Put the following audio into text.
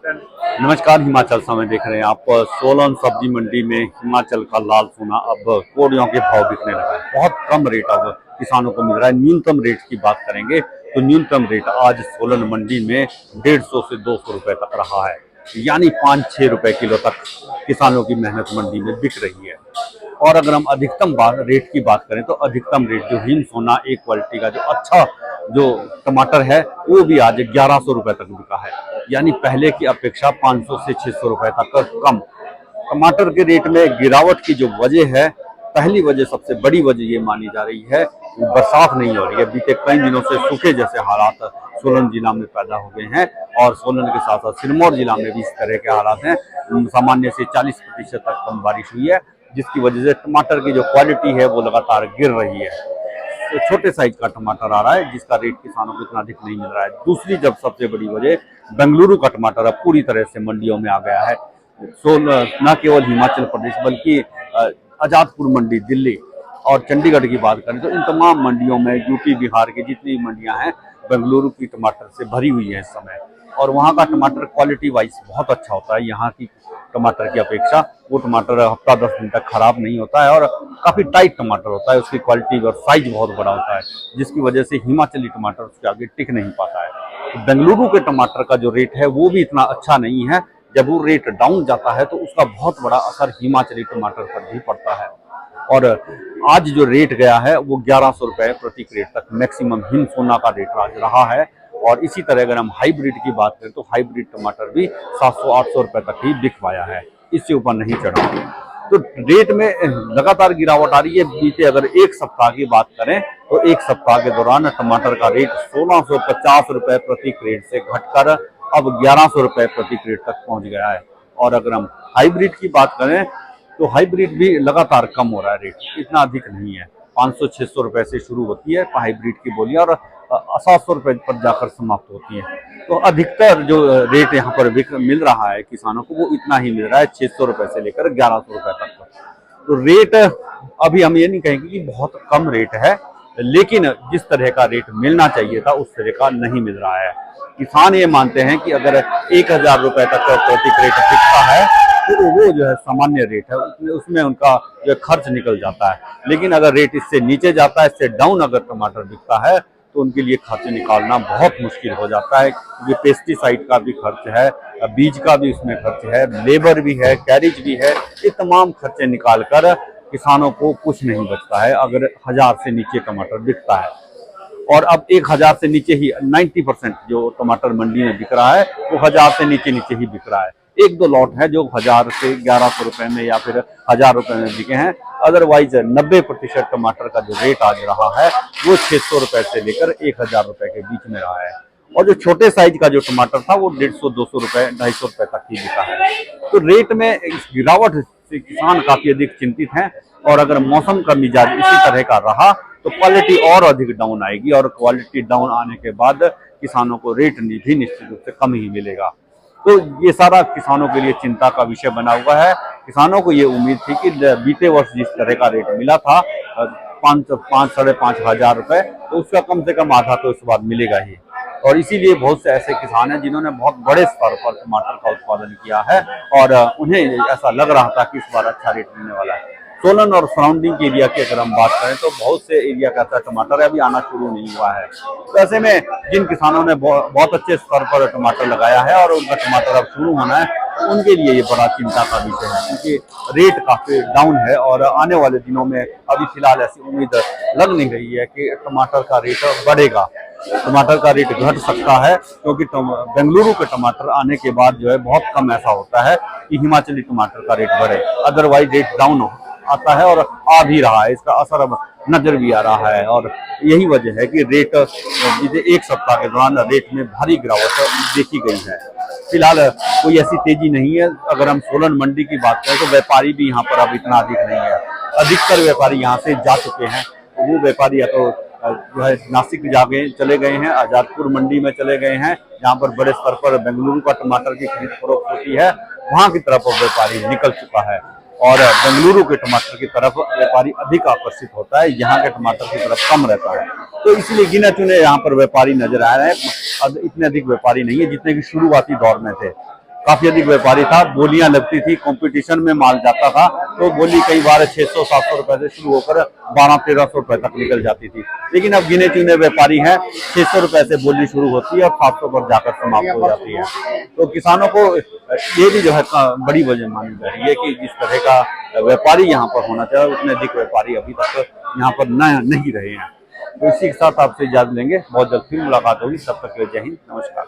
नमस्कार, हिमाचल समय देख रहे हैं आप। सोलन सब्जी मंडी में हिमाचल का लाल सोना अब कोड़ियों के भाव बिकने लगा है। बहुत कम रेट अब किसानों को मिल रहा है। न्यूनतम रेट की बात करेंगे तो न्यूनतम रेट आज सोलन मंडी में 150 से 200 रुपए तक रहा है, यानी 5-6 रुपए किलो तक किसानों की मेहनत मंडी में बिक रही है। और अगर हम अधिकतम रेट की बात करें तो अधिकतम रेट जो हिम सोना एक क्वालिटी का जो अच्छा जो टमाटर है वो भी आज 1100 रुपए तक बिका है, यानी पहले की अपेक्षा 500 से 600 रुपए तक कम। टमाटर के रेट में गिरावट की जो वजह है, पहली वजह सबसे बड़ी वजह ये मानी जा रही है कि बरसात नहीं हो रही है। बीते कई दिनों से सूखे जैसे हालात सोलन जिला में पैदा हो गए हैं और सोलन के साथ साथ सिरमौर जिला में भी इस तरह के हालात हैं। सामान्य से 40% तक कम बारिश हुई है, जिसकी वजह से टमाटर की जो क्वालिटी है वो लगातार गिर रही है। तो छोटे साइज का टमाटर आ रहा है जिसका रेट किसानों को इतना अधिक नहीं मिल रहा है। दूसरी जब सबसे बड़ी वजह बेंगलुरु का टमाटर अब पूरी तरह से मंडियों में आ गया है। न केवल हिमाचल प्रदेश बल्कि आजादपुर मंडी, दिल्ली और चंडीगढ़ की बात करें तो इन तमाम मंडियों में यूपी बिहार की जितनी मंडियां हैं बेंगलुरु की टमाटर से भरी हुई है इस समय। और वहाँ का टमाटर क्वालिटी वाइज बहुत अच्छा होता है यहाँ की टमाटर की अपेक्षा। वो टमाटर हफ्ता 10 दिन तक खराब नहीं होता है और काफ़ी टाइट टमाटर होता है। उसकी क्वालिटी और साइज बहुत बड़ा होता है, जिसकी वजह से हिमाचली टमाटर उसके आगे टिक नहीं पाता है। तो बेंगलुरु के टमाटर का जो रेट है वो भी इतना अच्छा नहीं है। जब वो रेट डाउन जाता है तो उसका बहुत बड़ा असर हिमाचली टमाटर पर भी पड़ता है। और आज जो रेट गया है वो 1100 रुपए प्रति क्रेट तक मैक्सिमम हिम सोना का रेट आज रहा है। और इसी तरह अगर हम हाइब्रिड की बात करें तो हाइब्रिड टमाटर भी 700-800 रुपए तक ही बिक पाया है, इससे ऊपर नहीं चढ़ा। तो रेट में लगातार गिरावट आ रही है। बीते अगर एक सप्ताह की बात करें तो एक सप्ताह के दौरान टमाटर का रेट 1650 रुपए प्रति क्रेट से घटकर अब 1100 रुपए प्रति क्रेट तक पहुंच गया है। और अगर हम हाइब्रिड की बात करें तो हाइब्रिड भी लगातार कम हो रहा है, रेट इतना अधिक नहीं है। 500-600 रुपए से शुरू होती है हाइब्रिड की बोली और 700 रुपए पर जाकर समाप्त होती है। तो अधिकतर जो रेट यहाँ पर मिल रहा है किसानों को वो इतना ही मिल रहा है, 600 रुपए से लेकर 1100 रुपए तक। तो रेट अभी हम ये नहीं कहेंगे कि बहुत कम रेट है, लेकिन जिस तरह का रेट मिलना चाहिए था उस तरह का नहीं मिल रहा है। किसान ये मानते हैं कि अगर 1000 रुपए तक प्रति क्रेट बिकता है तो वो जो है सामान्य रेट है, उसमें उनका जो खर्च निकल जाता है। लेकिन अगर रेट इससे नीचे जाता है, इससे डाउन अगर टमाटर बिकता है तो उनके लिए खर्च निकालना बहुत मुश्किल हो जाता है, क्योंकि पेस्टिसाइड का भी खर्च है, बीज का भी उसमें खर्च है, लेबर भी है, कैरेज भी है। ये तमाम खर्चे निकाल कर किसानों को कुछ नहीं बचता है अगर 1000 से नीचे टमाटर बिकता है। और अब 1000 से नीचे ही 90% जो टमाटर मंडी में बिक रहा है वो 1000 से नीचे नीचे ही बिक रहा है। एक दो लॉट है जो 1000 से 1100 रुपए में या फिर 1000 रुपए में बिके हैं। अदरवाइज 90% टमाटर का जो रेट आज रहा है वो 600 रुपए से लेकर 1000 रुपए के बीच में रहा है। और जो छोटे साइज का जो टमाटर था वो 150-200 रुपए 250 रुपए तक ही बिका है। तो रेट में इस गिरावट से किसान काफी अधिक चिंतित हैं। और अगर मौसम का मिजाज इसी तरह का रहा तो क्वालिटी और अधिक डाउन आएगी और क्वालिटी डाउन आने के बाद किसानों को रेट भी निश्चित रूप से कम ही मिलेगा। तो ये सारा किसानों के लिए चिंता का विषय बना हुआ है। किसानों को ये उम्मीद थी कि बीते वर्ष जिस तरह का रेट मिला था 5-5,500 हजार रुपए, तो उसका कम से कम आधा तो इस बार मिलेगा ही। और इसीलिए बहुत से ऐसे किसान हैं जिन्होंने बहुत बड़े स्तर पर टमाटर का उत्पादन किया है और उन्हें ऐसा लग रहा था कि इस बार अच्छा रेट मिलने वाला है। सोलन और सराउंडिंग के एरिया की अगर हम बात करें तो बहुत से एरिया का ऐसा टमाटर अभी आना शुरू नहीं हुआ है। तो ऐसे में जिन किसानों ने बहुत अच्छे स्तर पर टमाटर लगाया है और उनका टमाटर अब शुरू होना है, तो उनके लिए ये बड़ा चिंता का विषय है, क्योंकि रेट काफी डाउन है। और आने वाले दिनों में अभी फिलहाल ऐसी उम्मीद लग नहीं रही है कि टमाटर का रेट बढ़ेगा। टमाटर का रेट घट सकता है, क्योंकि बेंगलुरु के टमाटर आने के बाद जो है बहुत कम ऐसा होता है कि हिमाचली टमाटर का रेट बढ़े। अदरवाइज रेट डाउन आता है और आ भी रहा है, इसका असर अब नजर भी आ रहा है। और यही वजह है कि रेट बीते एक सप्ताह के दौरान रेट में भारी गिरावट देखी गई है। फिलहाल कोई ऐसी तेजी नहीं है। अगर हम सोलन मंडी की बात करें तो व्यापारी भी यहाँ पर अब इतना अधिक नहीं है। अधिकतर व्यापारी यहाँ से जा चुके हैं। वो व्यापारी या तो जो है नासिक चले गए हैं, आजादपुर मंडी में चले गए हैं जहाँ पर बड़े स्तर पर बेंगलुरु का टमाटर की खरीद फरोख्त होती है, वहां की तरफ व्यापारी निकल चुका है। और बेंगलुरु के टमाटर की तरफ व्यापारी अधिक आकर्षित होता है, यहाँ के टमाटर की तरफ कम रहता है। तो इसलिए गिने चुने यहाँ पर व्यापारी नजर आ रहे हैं। अब इतने अधिक व्यापारी नहीं है जितने की शुरुआती दौर में थे। काफी अधिक व्यापारी था, बोलियां लगती थी, कंपटीशन में माल जाता था, तो बोली कई बार 600-700 रुपए से शुरू होकर 1200-1300 रुपए तक निकल जाती थी। लेकिन अब गिने चुने व्यापारी हैं, 600 रुपए से बोली शुरू होती है और 700 पर जाकर समाप्त हो जाती है। तो किसानों को ये भी जो है बड़ी वजह मानी जा रही है कि जिस तरह का व्यापारी यहाँ पर होना चाहिए, उतने अधिक व्यापारी अभी तक यहाँ पर नहीं रहे हैं। तो इसी के साथ आपसे इजाजत लेंगे, बहुत जल्द फिर मुलाकात होगी, तब तक के लिए जय हिंद, नमस्कार।